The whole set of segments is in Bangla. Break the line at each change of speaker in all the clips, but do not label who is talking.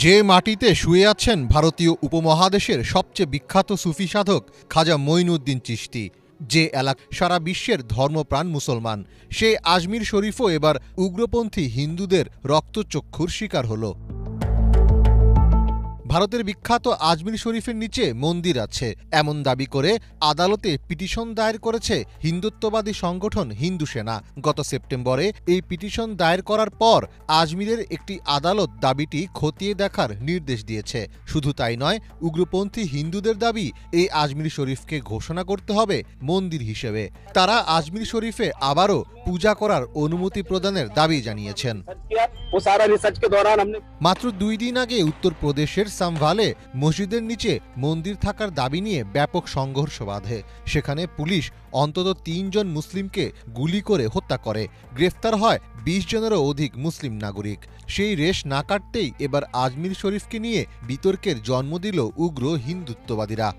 যে মাটিতে শুয়ে আছেন ভারতীয় উপমহাদেশের সবচেয়ে বিখ্যাত সুফি সাধক খাজা মঈনুদ্দিন চিশতি, যে এলাকা সারা বিশ্বের ধর্মপ্রাণ মুসলমান, সে আজমির শরীফও এবার উগ্রপন্থী হিন্দুদের রক্তচক্ষুর শিকার হল। ভারতের বিখ্যাত আজমির শরীফের নিচে মন্দির আছে এমন দাবি করে আদালতে পিটিশন দায়ের করেছে হিন্দুত্ববাদী সংগঠন হিন্দু সেনা। গত সেপ্টেম্বরে এই পিটিশন দায়ের করার পর আজমিরের একটি আদালত দাবিটি খতিয়ে দেখার নির্দেশ দিয়েছে। শুধু তাই নয়, উগ্রপন্থী হিন্দুদের দাবি এই আজমির শরীফকে ঘোষণা করতে হবে মন্দির হিসেবে। তারা আজমির শরীফে আবারও পূজা করার অনুমতি প্রদানের দাবি জানিয়েছেন। মাত্র 2 দিন আগে উত্তরপ্রদেশের সাম্ভালে মসজিদের নিচে মন্দির থাকার দাবি নিয়ে ব্যাপক সংঘর্ষ বাধে। সেখানে পুলিশ অন্তত 3 জন মুসলিমকে গুলি করে হত্যা করে। গ্রেফতার হয় 20 জনেরও অধিক মুসলিম নাগরিক। সেই রেশ না কাটতেই এবার আজমির শরীফকে নিয়ে বিতর্কের জন্ম দিল উগ্র হিন্দুত্ববাদীরা।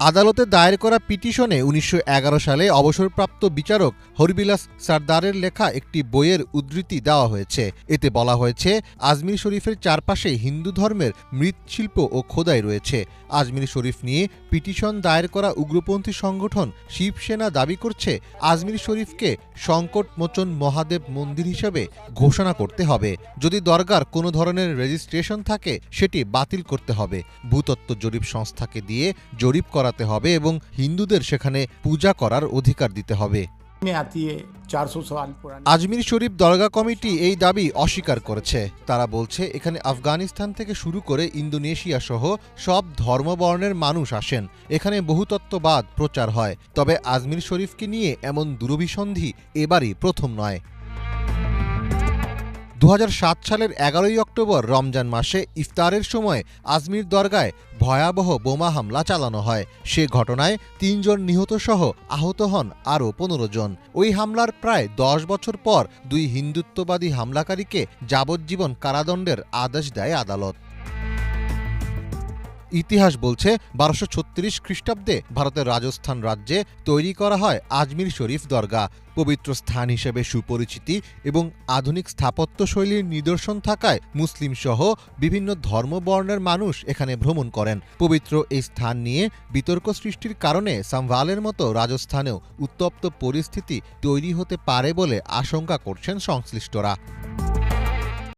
আদালতে দায়ের করা পিটিশনে 1911 সালে অবসরপ্রাপ্ত বিচারক হরবিলাস সরদারের লেখা একটি বইয়ের উদ্ধৃতি দেওয়া হয়েছে। এতে বলা হয়েছে, আজমির শরীফের চারপাশে হিন্দু ধর্মের মৃৎশিল্প ও খোদাই রয়েছে। আজমির শরীফ নিয়ে পিটিশন দায়ের করা উগ্রপন্থী সংগঠন শিবসেনা দাবি করছে, আজমির শরীফকে সংকটমোচন মহাদেব মন্দির হিসেবে ঘোষণা করতে হবে। যদি দরগার কোনো ধরনের রেজিস্ট্রেশন থাকে সেটি বাতিল করতে হবে। ভূতত্ত্ব জরিপ সংস্থাকে দিয়ে জরিপ করাতে হবে এবং হিন্দুদের সেখানে পূজা করার অধিকার দিতে হবে। আজমির শরীফ দরগা কমিটি এই দাবি অস্বীকার করেছে। তারা বলছে, এখানে আফগানিস্তান থেকে শুরু করে ইন্দোনেশিয়া সহ সব ধর্মবর্ণের মানুষ আসেন। এখানে বহুতত্ত্ববাদ প্রচার হয়। তবে আজমির শরীফকে নিয়ে এমন দুরভিসন্ধি এবারই প্রথম নয়। 2007 সালের 11ই অক্টোবর রমজান মাসে ইফতারের সময় আজমির দরগায় ভয়াবহ বোমা হামলা চালানো হয়। সে ঘটনায় 3 জন নিহত সহ আহত হন আরও 15 জন। ওই হামলার প্রায় 10 বছর পর 2 হিন্দুত্ববাদী হামলাকারীকে যাবজ্জীবন কারাদণ্ডের আদেশ দেয় আদালত। ইতিহাস বলছে, 1236 খ্রিস্টাব্দে ভারতের রাজস্থান রাজ্যে তৈরি করা হয় আজমির শরীফ দরগা। পবিত্র স্থান হিসেবে সুপরিচিতি এবং আধুনিক স্থাপত্যশৈলীর নিদর্শন থাকায় মুসলিম সহ বিভিন্ন ধর্মবর্ণের মানুষ এখানে ভ্রমণ করেন। পবিত্র এই স্থান নিয়ে বিতর্ক সৃষ্টির কারণে সাম্ভালের মতো রাজস্থানেও উত্তপ্ত পরিস্থিতি তৈরি হতে পারে বলে আশঙ্কা করছেন সংশ্লিষ্টরা।